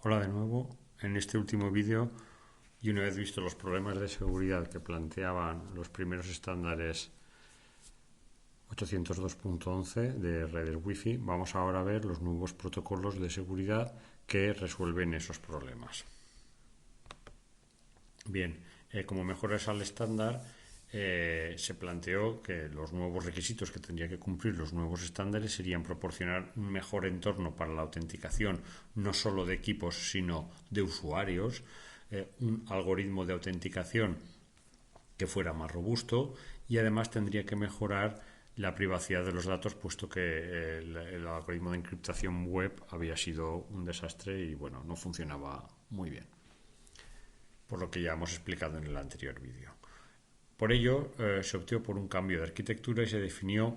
Hola de nuevo. En este último vídeo, y una vez visto los problemas de seguridad que planteaban los primeros estándares 802.11 de redes Wi-Fi, vamos ahora a ver los nuevos protocolos de seguridad que resuelven esos problemas. Bien, como mejoras al estándar, se planteó que los nuevos requisitos que tendría que cumplir los nuevos estándares serían proporcionar un mejor entorno para la autenticación, no solo de equipos, sino de usuarios, un algoritmo de autenticación que fuera más robusto y además tendría que mejorar la privacidad de los datos, puesto que el algoritmo de encriptación web había sido un desastre y bueno, no funcionaba muy bien, por lo que ya hemos explicado en el anterior vídeo. Por ello, se optó por un cambio de arquitectura y se definió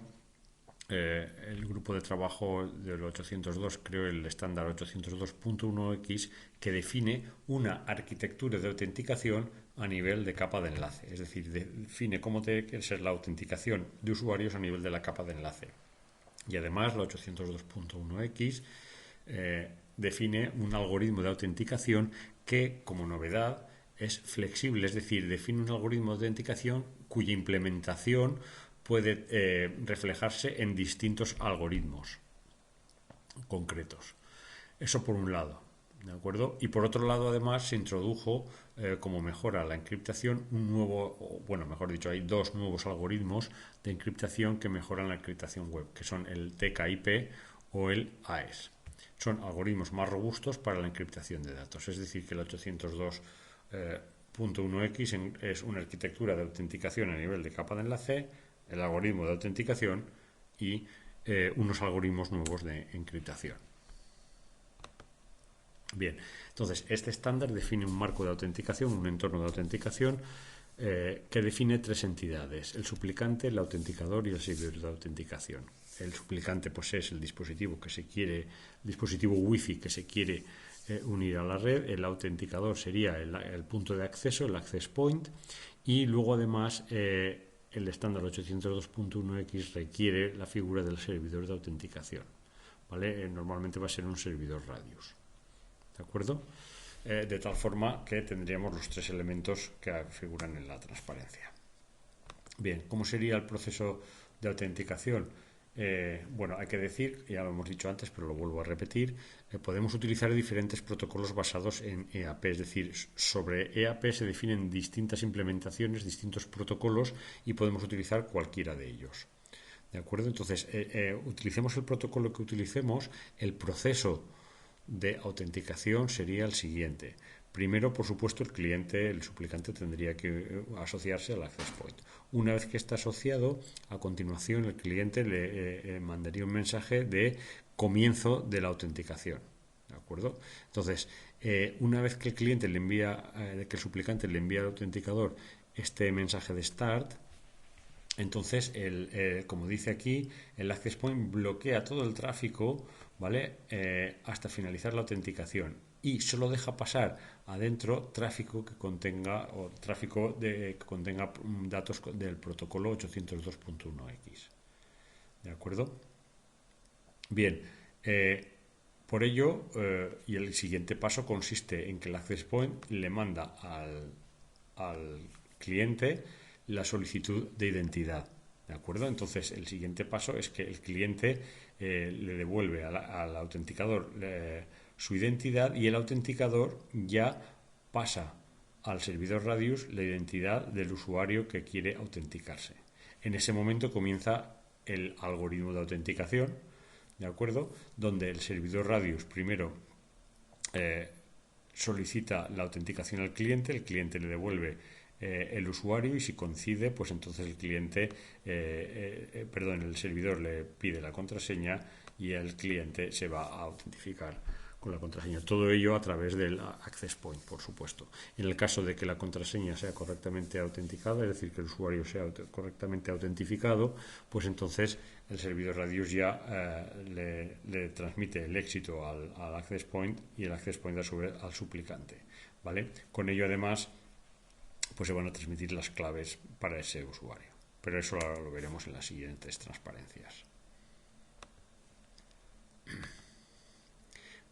el grupo de trabajo del 802, creó el estándar 802.1x, que define una arquitectura de autenticación a nivel de capa de enlace, es decir, define cómo tiene que ser la autenticación de usuarios a nivel de la capa de enlace. Y además, la 802.1x define un algoritmo de autenticación que, como novedad, es flexible, es decir, define un algoritmo de autenticación cuya implementación puede reflejarse en distintos algoritmos concretos. Eso por un lado, ¿de acuerdo? Y por otro lado, además, se introdujo como mejora la encriptación un nuevo, bueno, mejor dicho, hay dos nuevos algoritmos de encriptación que mejoran la encriptación web, que son el TKIP o el AES. Son algoritmos más robustos para la encriptación de datos, es decir, que el 802.1x es una arquitectura de autenticación a nivel de capa de enlace, el algoritmo de autenticación y unos algoritmos nuevos de encriptación. Bien, entonces este estándar define un marco de autenticación, un entorno de autenticación que define tres entidades: el suplicante, el autenticador y el servidor de autenticación. El suplicante pues es el dispositivo que se quiere, el dispositivo Wi-Fi que se quiere unir a la red. El autenticador sería el punto de acceso, el access point, y luego además el estándar 802.1x requiere la figura del servidor de autenticación, ¿vale? Normalmente va a ser un servidor Radius, ¿de acuerdo? De tal forma que tendríamos los tres elementos que figuran en la transparencia. Bien, ¿cómo sería el proceso de autenticación? Bueno, hay que decir, ya lo hemos dicho antes, pero lo vuelvo a repetir, podemos utilizar diferentes protocolos basados en EAP, es decir, sobre EAP se definen distintas implementaciones, distintos protocolos y podemos utilizar cualquiera de ellos. ¿De acuerdo? Entonces, utilicemos el protocolo que utilicemos, el proceso de autenticación sería el siguiente. Primero, por supuesto, el cliente, el suplicante, tendría que asociarse al access point. Una vez que está asociado, a continuación el cliente le mandaría un mensaje de comienzo de la autenticación. ¿De acuerdo? Entonces, una vez que el cliente le envía, que el suplicante le envía al autenticador este mensaje de start, entonces, como dice aquí, el access point bloquea todo el tráfico, ¿vale? Hasta finalizar la autenticación, y solo deja pasar adentro tráfico que contenga que contenga datos del protocolo 802.1x. ¿De acuerdo? Bien, por ello, y el siguiente paso consiste en que el access point le manda al cliente la solicitud de identidad. ¿De acuerdo? Entonces, el siguiente paso es que el cliente le devuelve al autenticador su identidad, y el autenticador ya pasa al servidor Radius la identidad del usuario que quiere autenticarse. En ese momento comienza el algoritmo de autenticación, ¿de acuerdo? Donde el servidor Radius primero solicita la autenticación al cliente, el cliente le devuelve el usuario, y si coincide, pues entonces el cliente, el servidor le pide la contraseña y el cliente se va a autentificar con la contraseña. Todo ello a través del access point, por supuesto. En el caso de que la contraseña sea correctamente autenticada, es decir, que el usuario sea correctamente autentificado, pues entonces el servidor Radius ya le transmite el éxito al access point, y el access point a su vez al suplicante, ¿vale? Con ello, además, pues se van a transmitir las claves para ese usuario. Pero eso lo veremos en las siguientes transparencias.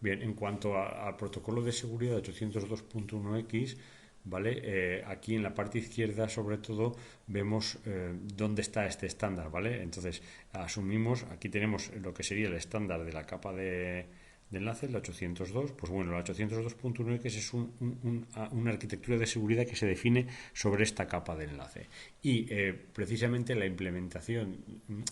Bien, en cuanto al protocolo de seguridad 802.1x, ¿vale? Aquí en la parte izquierda, sobre todo, vemos dónde está este estándar, ¿vale? Entonces, asumimos, aquí tenemos lo que sería el estándar de la capa de enlaces, la 802. Pues bueno, la 802.1x es una arquitectura de seguridad que se define sobre esta capa de enlace. Y precisamente la implementación,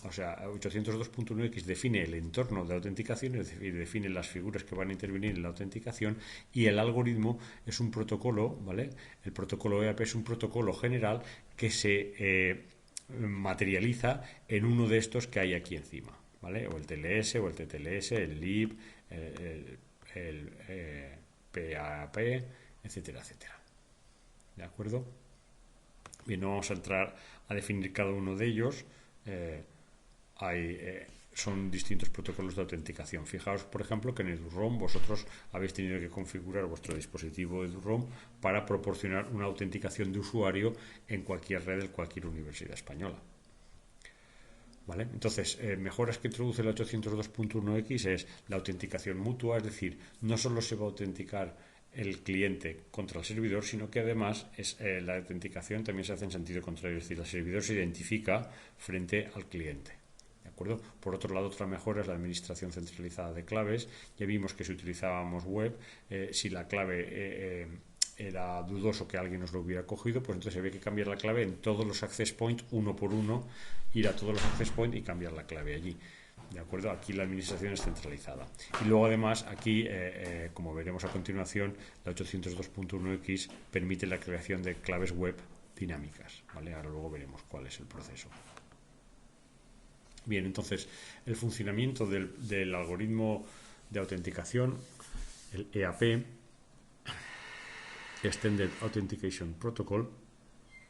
o sea, 802.1x define el entorno de autenticación, es decir, define las figuras que van a intervenir en la autenticación, y el algoritmo es un protocolo, ¿vale? El protocolo EAP es un protocolo general que se materializa en uno de estos que hay aquí encima, ¿vale? O el TLS, o el TTLS, el LIB, el PAP, etcétera, etcétera. ¿De acuerdo? Bien, no vamos a entrar a definir cada uno de ellos. Son distintos protocolos de autenticación. Fijaos, por ejemplo, que en EduROM vosotros habéis tenido que configurar vuestro dispositivo EduROM para proporcionar una autenticación de usuario en cualquier red de cualquier universidad española. ¿Vale? Entonces, mejoras que introduce la 802.1x es la autenticación mutua, es decir, no solo se va a autenticar el cliente contra el servidor, sino que además la autenticación también se hace en sentido contrario, es decir, el servidor se identifica frente al cliente. ¿De acuerdo? Por otro lado, otra mejora es la administración centralizada de claves. Ya vimos que si utilizábamos web, si la clave era dudoso que alguien nos lo hubiera cogido, pues entonces había que cambiar la clave en todos los access points, uno por uno, ir a todos los access points y cambiar la clave allí. ¿De acuerdo? Aquí la administración es centralizada. Y luego además aquí, como veremos a continuación, la 802.1x permite la creación de claves web dinámicas. ¿Vale? Ahora luego veremos cuál es el proceso. Bien, entonces el funcionamiento del algoritmo de autenticación, el EAP, Extended Authentication Protocol,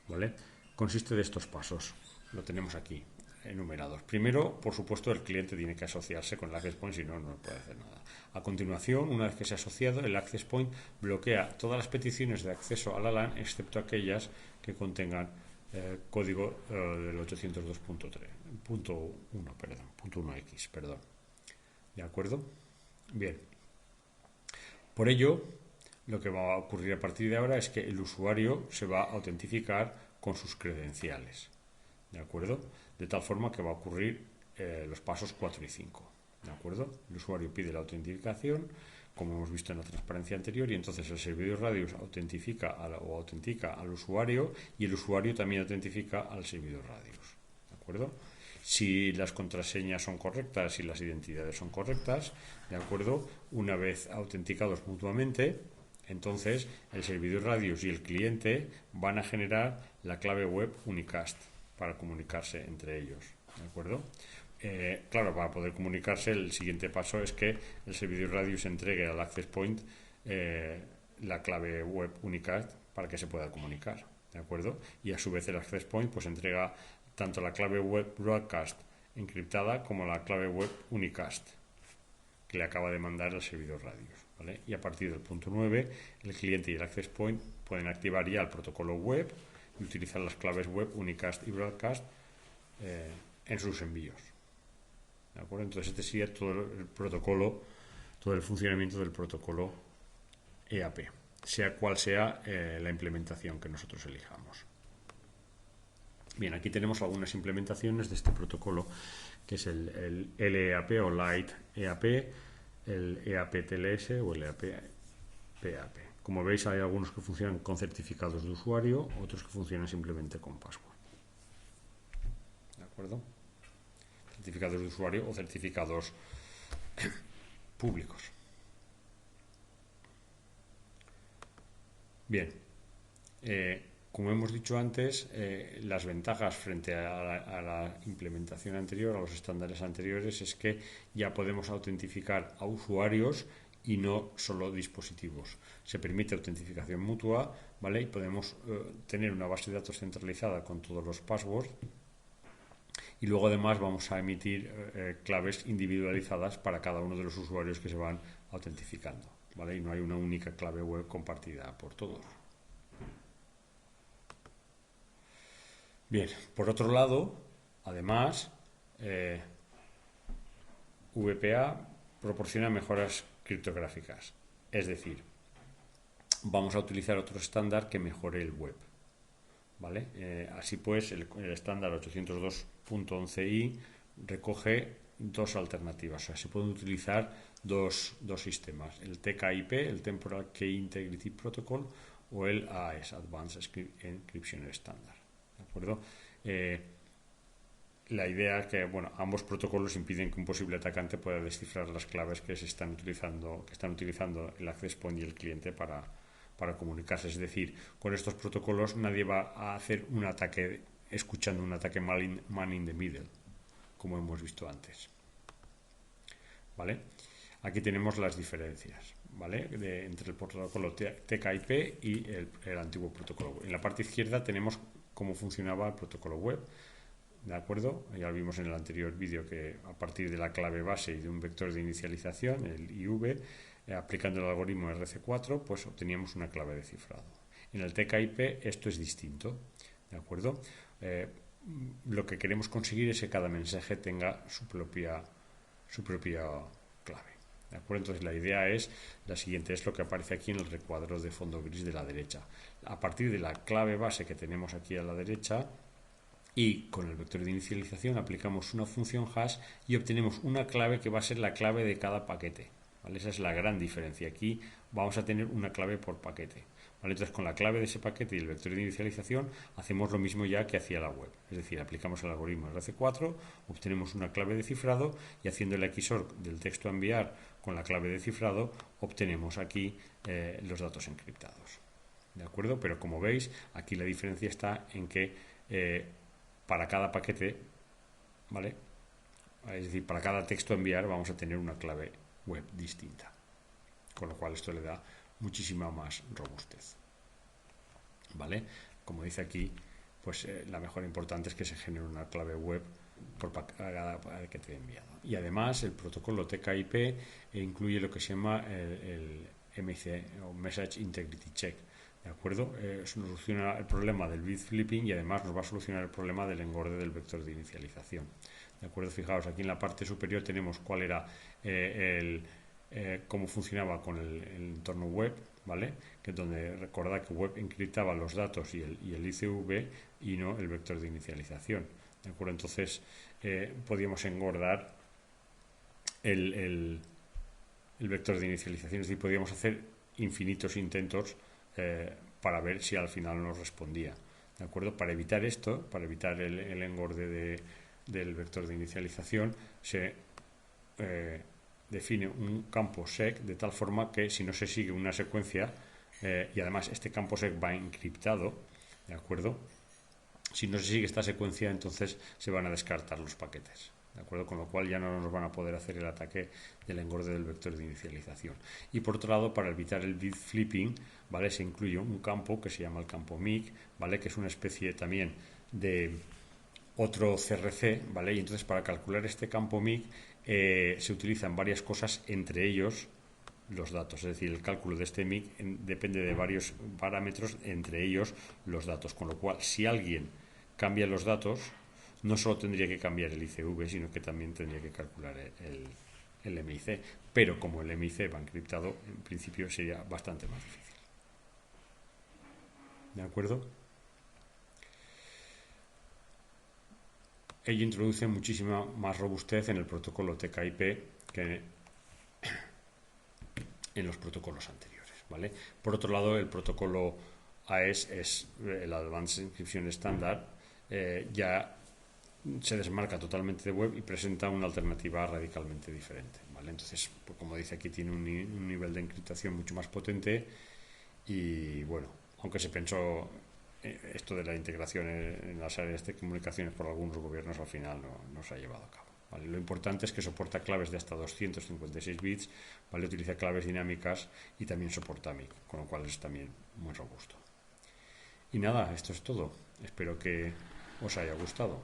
¿vale? Consiste de estos pasos. Lo tenemos aquí enumerados. Primero, por supuesto, el cliente tiene que asociarse con el access point, si no, no puede hacer nada. A continuación, una vez que se ha asociado, el access point bloquea todas las peticiones de acceso a la LAN, excepto aquellas que contengan código del 802.3, punto 1x, perdón. ¿De acuerdo? Bien. Por ello, lo que va a ocurrir a partir de ahora es que el usuario se va a autentificar con sus credenciales, ¿de acuerdo? De tal forma que va a ocurrir los pasos 4 y 5, ¿de acuerdo? El usuario pide la autentificación, como hemos visto en la transparencia anterior, y entonces el servidor Radius autentica al usuario, y el usuario también autentifica al servidor Radius, ¿de acuerdo? Si las contraseñas son correctas y las identidades son correctas, ¿de acuerdo? Una vez autenticados mutuamente, entonces el servidor Radius y el cliente van a generar la clave web unicast para comunicarse entre ellos, ¿de acuerdo? Claro, para poder comunicarse, el siguiente paso es que el servidor Radius entregue al access point la clave web unicast para que se pueda comunicar, ¿de acuerdo? Y a su vez el access point pues entrega tanto la clave web broadcast encriptada como la clave web unicast que le acaba de mandar el servidor Radius, ¿vale? Y a partir del punto 9, el cliente y el access point pueden activar ya el protocolo web y utilizar las claves web unicast y broadcast en sus envíos, ¿de acuerdo? Entonces este sería todo el protocolo, todo el funcionamiento del protocolo EAP, sea cual sea la implementación que nosotros elijamos. Bien, aquí tenemos algunas implementaciones de este protocolo, que es el LEAP o Light EAP, el EAP TLS o el EAP PAP. Como veis, hay algunos que funcionan con certificados de usuario, otros que funcionan simplemente con password. ¿De acuerdo? Certificados de usuario o certificados públicos. Bien. Como hemos dicho antes, las ventajas frente a la implementación anterior, a los estándares anteriores, es que ya podemos autentificar a usuarios y no solo dispositivos. Se permite autentificación mutua, ¿vale? Y podemos tener una base de datos centralizada con todos los passwords, y luego además vamos a emitir claves individualizadas para cada uno de los usuarios que se van autentificando, ¿vale? Y no hay una única clave web compartida por todos. Bien, por otro lado, además, VPA proporciona mejoras criptográficas. Es decir, vamos a utilizar otro estándar que mejore el web. ¿Vale? Así pues, el estándar 802.11i recoge dos alternativas. O sea, se pueden utilizar dos sistemas, el TKIP, el Temporal Key Integrity Protocol, o el AES, Advanced Encryption Standard. ¿De acuerdo? La idea es que, bueno, ambos protocolos impiden que un posible atacante pueda descifrar las claves que están utilizando el access point y el cliente para comunicarse. Es decir, con estos protocolos nadie va a hacer un ataque escuchando un ataque man in the middle, como hemos visto antes. ¿Vale? Aquí tenemos las diferencias, ¿vale? Entre el protocolo TKIP y el antiguo protocolo web. En la parte izquierda tenemos cómo funcionaba el protocolo web. ¿De acuerdo? Ya lo vimos en el anterior vídeo que a partir de la clave base y de un vector de inicialización, el IV, aplicando el algoritmo RC4, pues obteníamos una clave de cifrado. En el TKIP esto es distinto, ¿de acuerdo? Lo que queremos conseguir es que cada mensaje tenga su propia clave, ¿de acuerdo? Entonces la idea es la siguiente, es lo que aparece aquí en el recuadro de fondo gris de la derecha. A partir de la clave base que tenemos aquí a la derecha, y con el vector de inicialización aplicamos una función hash y obtenemos una clave que va a ser la clave de cada paquete, ¿vale? Esa es la gran diferencia. Aquí vamos a tener una clave por paquete, ¿vale? Entonces con la clave de ese paquete y el vector de inicialización hacemos lo mismo ya que hacía la web, es decir, aplicamos el algoritmo RC4, obtenemos una clave de cifrado y haciendo el XOR del texto a enviar con la clave de cifrado obtenemos aquí los datos encriptados, ¿de acuerdo? Pero como veis, aquí la diferencia está en que para cada paquete, ¿vale? Es decir, para cada texto a enviar vamos a tener una clave web distinta, con lo cual esto le da muchísima más robustez, ¿vale? Como dice aquí, pues la mejora importante es que se genere una clave web por cada paquete enviado. Y además el protocolo TKIP incluye lo que se llama el MIC o Message Integrity Check. ¿De acuerdo? Soluciona el problema del bit flipping y además nos va a solucionar el problema del engorde del vector de inicialización. ¿De acuerdo? Fijaos, aquí en la parte superior tenemos cuál era cómo funcionaba con el entorno web, ¿vale? Que es donde recordad que web encriptaba los datos y el ICV y no el vector de inicialización. ¿De acuerdo? Entonces podíamos engordar el vector de inicialización, es decir, podíamos hacer infinitos intentos para ver si al final nos respondía, ¿de acuerdo? Para evitar esto, para evitar el engorde del vector de inicialización, se define un campo sec de tal forma que si no se sigue una secuencia y además este campo sec va encriptado, ¿de acuerdo? Si no se sigue esta secuencia, entonces se van a descartar los paquetes, ¿de acuerdo? Con lo cual ya no nos van a poder hacer el ataque del engorde del vector de inicialización. Y por otro lado, para evitar el bit flipping, ¿vale? Se incluye un campo que se llama el campo MIC, ¿vale? Que es una especie también de otro CRC, ¿vale? Y entonces para calcular este campo MIC se utilizan varias cosas, entre ellos los datos, es decir, el cálculo de este MIC depende de varios parámetros, entre ellos los datos, con lo cual si alguien cambia los datos, no solo tendría que cambiar el ICV, sino que también tendría que calcular el MIC. Pero como el MIC va encriptado, en principio sería bastante más difícil. ¿De acuerdo? Ello introduce muchísima más robustez en el protocolo TKIP que en los protocolos anteriores, ¿vale? Por otro lado, el protocolo AES es el Advanced Encryption Standard, ya se desmarca totalmente de web y presenta una alternativa radicalmente diferente, ¿vale? Entonces, pues como dice aquí, tiene un nivel de encriptación mucho más potente y, bueno, aunque se pensó esto de la integración en las áreas de comunicaciones por algunos gobiernos, al final no se ha llevado a cabo, ¿vale? Lo importante es que soporta claves de hasta 256 bits, ¿vale? Utiliza claves dinámicas y también soporta MIC, con lo cual es también muy robusto. Y nada, esto es todo. Espero que os haya gustado.